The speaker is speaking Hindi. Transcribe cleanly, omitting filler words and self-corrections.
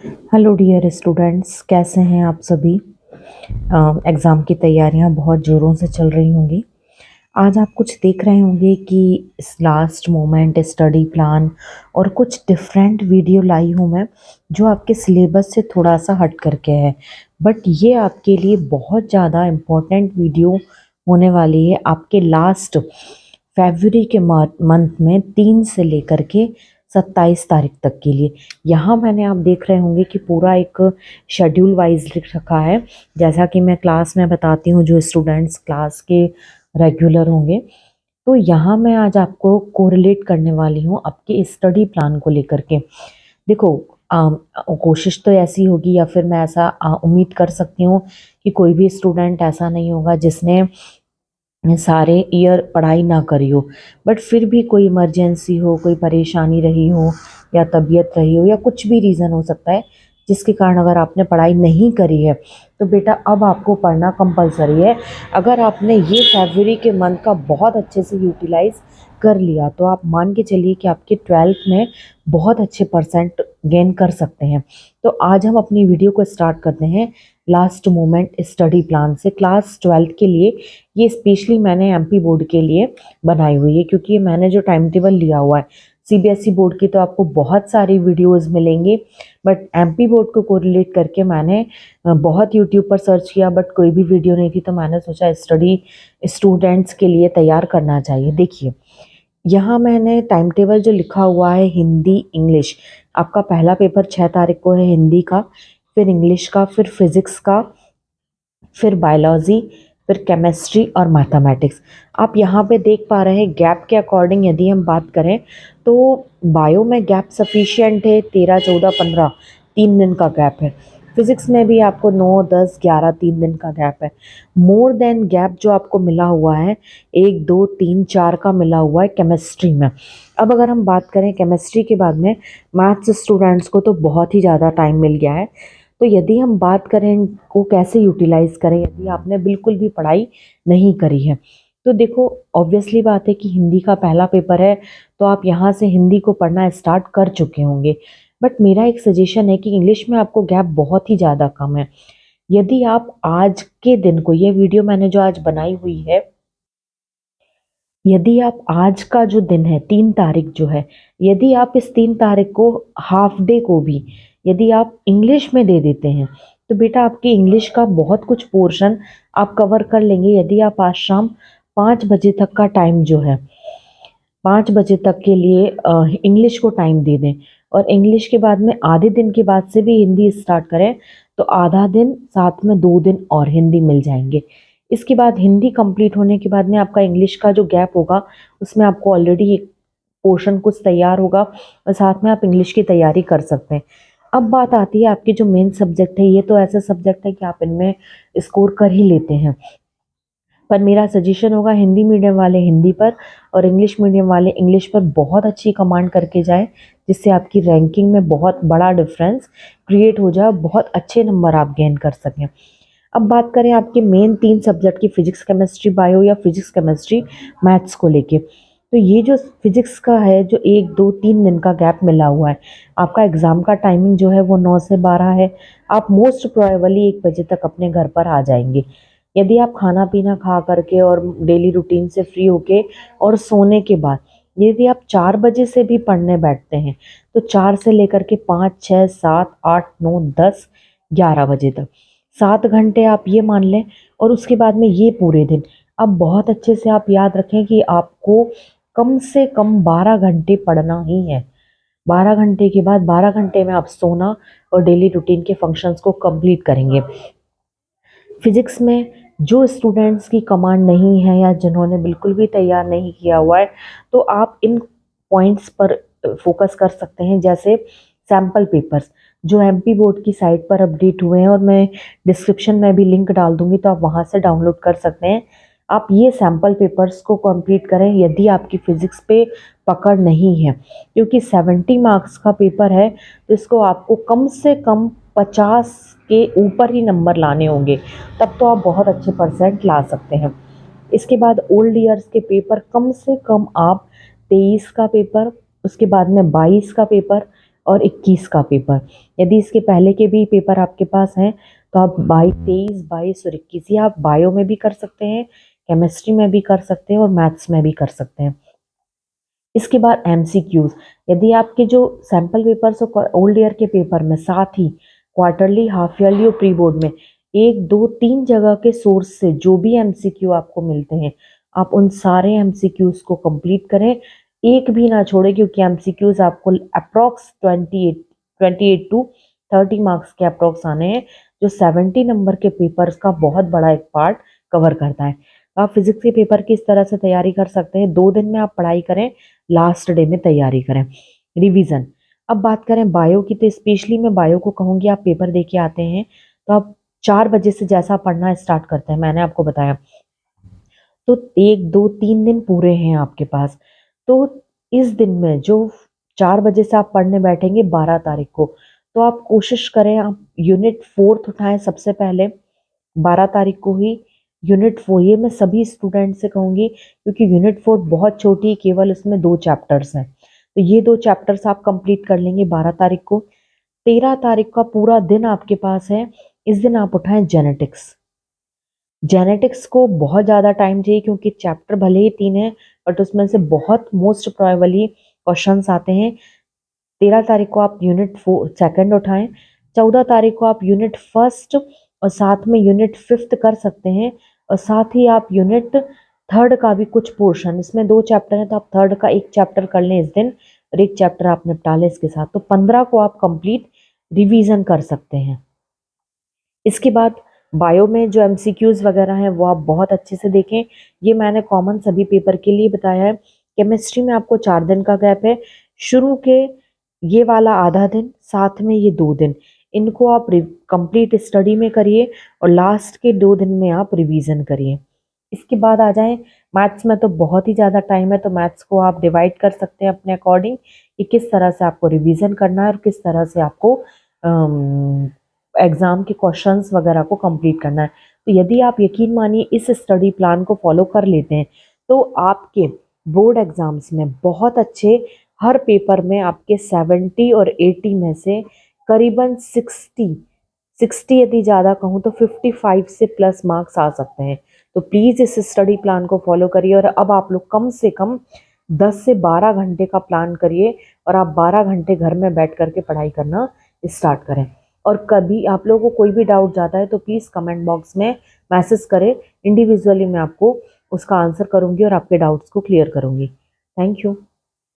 हेलो डियर स्टूडेंट्स, कैसे हैं आप सभी। एग्ज़ाम की तैयारियां बहुत ज़ोरों से चल रही होंगी। आज आप कुछ देख रहे होंगे कि इस लास्ट मोमेंट स्टडी प्लान और कुछ डिफरेंट वीडियो लाई हूँ मैं, जो आपके सिलेबस से थोड़ा सा हट करके है। बट ये आपके लिए बहुत ज़्यादा इम्पोर्टेंट वीडियो होने वाली है। आपके लास्ट फरवरी के मंथ में 3 से लेकर के 27 तारीख तक के लिए। यहाँ मैंने आप देख रहे होंगे कि पूरा एक शेड्यूल वाइज लिख रखा है, जैसा कि मैं क्लास में बताती हूँ जो स्टूडेंट्स क्लास के रेगुलर होंगे। तो यहाँ मैं आज आपको कोरिलेट करने वाली हूँ आपके स्टडी प्लान को लेकर के। देखो, कोशिश तो ऐसी होगी, या फिर मैं ऐसा उम्मीद कर सकती हूँ कि कोई भी स्टूडेंट ऐसा नहीं होगा जिसने सारे ईयर पढ़ाई ना करी हो। बट फिर भी कोई इमरजेंसी हो, कोई परेशानी रही हो, या तबीयत रही हो, या कुछ भी रीज़न हो सकता है जिसके कारण अगर आपने पढ़ाई नहीं करी है, तो बेटा अब आपको पढ़ना कंपलसरी है। अगर आपने ये फरवरी के मंथ का बहुत अच्छे से यूटिलाइज कर लिया, तो आप मान के चलिए कि आपके 12th में बहुत अच्छे परसेंट गेन कर सकते हैं। तो आज हम अपनी वीडियो को स्टार्ट करते हैं लास्ट मोमेंट स्टडी प्लान से क्लास 12th के लिए। ये स्पेशली मैंने एमपी बोर्ड के लिए बनाई हुई है, क्योंकि ये मैंने जो टाइम टेबल लिया हुआ है। सीबीएसई बोर्ड की तो आपको बहुत सारी वीडियोस मिलेंगे, बट एमपी बोर्ड को कोरिलेट करके मैंने बहुत यूट्यूब पर सर्च किया, बट कोई भी वीडियो नहीं थी। तो मैंने सोचा स्टडी स्टूडेंट्स के लिए तैयार करना चाहिए। देखिए, यहाँ मैंने टाइम टेबल जो लिखा हुआ है, हिंदी इंग्लिश। आपका पहला पेपर 6 तारीख को है हिंदी का, फिर इंग्लिश का, फिर फिजिक्स का, फिर बायोलॉजी, फिर केमिस्ट्री और मैथमेटिक्स। आप यहाँ पे देख पा रहे हैं गैप के अकॉर्डिंग यदि हम बात करें तो बायो में गैप सफिशिएंट है, 13, 14, 15 3 दिन का गैप है। फिजिक्स में भी आपको 9, 10, 11 3 दिन का गैप है। मोर देन गैप जो आपको मिला हुआ है 1, 2, 3, 4 का मिला हुआ है केमिस्ट्री में। अब अगर हम बात करें केमिस्ट्री के बाद में, मैथ्स स्टूडेंट्स को तो बहुत ही ज़्यादा टाइम मिल गया है। तो यदि हम बात करें इनको कैसे यूटिलाइज करें, यदि आपने बिल्कुल भी पढ़ाई नहीं करी है, तो देखो, ऑब्वियसली बात है कि हिंदी का पहला पेपर है, तो आप यहाँ से हिंदी को पढ़ना स्टार्ट कर चुके होंगे। बट मेरा एक सजेशन है कि इंग्लिश में आपको गैप बहुत ही ज़्यादा कम है। यदि आप आज के दिन को, ये वीडियो मैंने जो आज बनाई हुई है, यदि आप आज का जो दिन है 3 तारीख जो है, यदि आप इस 3 तारीख को हाफ डे को भी यदि आप इंग्लिश में दे देते हैं, तो बेटा आपकी इंग्लिश का बहुत कुछ पोर्शन आप कवर कर लेंगे। यदि आप आज शाम 5 बजे तक का टाइम जो है, 5 बजे तक के लिए इंग्लिश को टाइम दे दें, और इंग्लिश के बाद में आधे दिन के बाद से भी हिंदी स्टार्ट करें, तो आधा दिन साथ में 2 दिन और हिंदी मिल जाएंगे। इसके बाद हिंदी कंप्लीट होने के बाद में आपका इंग्लिश का जो गैप होगा, उसमें आपको ऑलरेडी एक पोर्शन कुछ तैयार होगा, और साथ में आप इंग्लिश की तैयारी कर सकते हैं। अब बात आती है आपकी जो मेन सब्जेक्ट है, ये तो ऐसा सब्जेक्ट है कि आप इनमें स्कोर कर ही लेते हैं। पर मेरा सजेशन होगा हिंदी मीडियम वाले हिंदी पर, और इंग्लिश मीडियम वाले इंग्लिश पर बहुत अच्छी कमांड करके जाएं, जिससे आपकी रैंकिंग में बहुत बड़ा डिफरेंस क्रिएट हो जाए, बहुत अच्छे नंबर आप गेन कर सकें। अब बात करें आपके मेन 3 सब्जेक्ट की, फिजिक्स केमिस्ट्री बायो, या फिजिक्स केमिस्ट्री मैथ्स को लेके। तो ये जो फिजिक्स का है, जो 1, 2, 3 दिन का गैप मिला हुआ है, आपका एग्ज़ाम का टाइमिंग जो है वो 9 से 12 है। आप मोस्ट प्रोबेबली 1 बजे तक अपने घर पर आ जाएंगे। यदि आप खाना पीना खा करके और डेली रूटीन से फ्री होके और सोने के बाद यदि आप 4 बजे से भी पढ़ने बैठते हैं, तो 4 से लेकर के 5, 6, 7, 8, 9, 10, 11 बजे तक 7 घंटे आप ये मान लें। और उसके बाद में ये पूरे दिन, अब बहुत अच्छे से आप याद रखें कि आपको कम से कम 12 घंटे पढ़ना ही है। 12 घंटे के बाद 12 घंटे में आप सोना और डेली रूटीन के फंक्शंस को कंप्लीट करेंगे। फिजिक्स में जो स्टूडेंट्स की कमांड नहीं है, या जिन्होंने बिल्कुल भी तैयार नहीं किया हुआ है, तो आप इन पॉइंट्स पर फोकस कर सकते हैं। जैसे सैम्पल पेपर्स जो एमपी बोर्ड की साइट पर अपडेट हुए हैं, और मैं डिस्क्रिप्शन में भी लिंक डाल दूंगी, तो आप वहां से डाउनलोड कर सकते हैं। आप ये सैम्पल पेपर्स को कंप्लीट करें यदि आपकी फिजिक्स पे पकड़ नहीं है, क्योंकि 70 मार्क्स का पेपर है, तो इसको आपको कम से कम 50 के ऊपर ही नंबर लाने होंगे, तब तो आप बहुत अच्छे परसेंट ला सकते हैं। इसके बाद ओल्ड ईयर्स के पेपर कम से कम आप 23 का पेपर, उसके बाद में 22 का पेपर, और 21 का पेपर। यदि इसके पहले के भी पेपर आपके पास हैं तो आप 23, 22 और 21 ये आप बायो में भी कर सकते हैं, केमिस्ट्री में भी कर सकते हैं और मैथ्स में भी कर सकते हैं। इसके बाद एमसीक्यूज, यदि आपके जो सैंपल पेपर्स और ओल्ड ईयर के पेपर में साथ ही क्वार्टरली, हाफ ईयरली और प्री बोर्ड में 1, 2, 3 जगह के सोर्स से जो भी एमसीक्यू आपको मिलते हैं आप उन सारे एमसीक्यूज को कंप्लीट करें, एक भी ना छोड़े, क्योंकि एमसीक्यूज आपको अप्रॉक्स 28 टू 30 मार्क्स के अप्रॉक्स आने हैं, जो 70 नंबर के पेपर्स का बहुत बड़ा एक पार्ट कवर करता है। तो आप फिजिक्स के पेपर की इस तरह से तैयारी कर सकते हैं, 2 दिन में आप पढ़ाई करें, लास्ट डे में तैयारी करें। रिवीजन, अब बात करें बायो की, तो स्पेशली मैं बायो को कहूँगी आप पेपर दे के आते हैं तो आप 4 बजे से जैसा पढ़ना स्टार्ट करते हैं, मैंने आपको बताया, तो 1, 2, 3 दिन पूरे हैं आपके पास। तो इस दिन में जो 4 बजे से आप पढ़ने बैठेंगे 12 तारीख को, तो आप कोशिश करें आप यूनिट 4 उठाएं सबसे पहले 12 तारीख को ही। यूनिट 4 ये मैं सभी स्टूडेंट से कहूँगी, क्योंकि यूनिट 4 बहुत छोटी, केवल उसमें 2 चैप्टर्स हैं, तो ये 2 चैप्टर्स आप कंप्लीट कर लेंगे 12 तारीख को। 13 तारीख का पूरा दिन आपके पास है, इस दिन आप उठाएं जेनेटिक्स। जेनेटिक्स को बहुत ज़्यादा टाइम चाहिए, क्योंकि चैप्टर भले ही 3 है बट उसमें से बहुत मोस्ट प्रोबेबली क्वेश्चंस आते हैं। 13 तारीख को आप यूनिट 2 उठाएं। 14 तारीख को आप यूनिट 1 और साथ में यूनिट 5 कर सकते हैं, और साथ ही आप यूनिट 3 का भी कुछ पोर्शन, इसमें 2 चैप्टर हैं तो आप 3 का 1 चैप्टर कर लें इस दिन, और 1 चैप्टर आप निपटा लें इसके साथ, तो 15 को आप कंप्लीट रिवीजन कर सकते हैं। इसके बाद बायो में जो एमसीक्यूज वगैरह हैं वो आप बहुत अच्छे से देखें, ये मैंने कॉमन सभी पेपर के लिए बताया है। केमिस्ट्री में आपको 4 दिन का गैप है, शुरू के ये वाला आधा दिन, साथ में ये 2 दिन, इनको आप कंप्लीट स्टडी में करिए और लास्ट के 2 दिन में आप रिवीजन करिए। इसके बाद आ जाएं मैथ्स में, तो बहुत ही ज़्यादा टाइम है, तो मैथ्स को आप डिवाइड कर सकते हैं अपने अकॉर्डिंग कि किस तरह से आपको रिवीजन करना है और किस तरह से आपको एग्ज़ाम के क्वेश्चंस वगैरह को कंप्लीट करना है। तो यदि आप यकीन मानिए इस स्टडी प्लान को फॉलो कर लेते हैं तो आपके बोर्ड एग्ज़ाम्स में बहुत अच्छे, हर पेपर में आपके 70 और 80 में से करीबन 60 यदि ज़्यादा कहूँ तो 55 से प्लस मार्क्स आ सकते हैं। तो प्लीज़ इस स्टडी प्लान को फॉलो करिए, और अब आप लोग कम से कम 10 से 12 घंटे का प्लान करिए और आप 12 घंटे घर में बैठ करके पढ़ाई करना स्टार्ट करें। और कभी आप लोगों को कोई भी डाउट जाता है तो प्लीज़ कमेंट बॉक्स में मैसेज करें, इंडिविजुअली मैं आपको उसका आंसर करूँगी और आपके डाउट्स को क्लियर करूँगी। Thank you.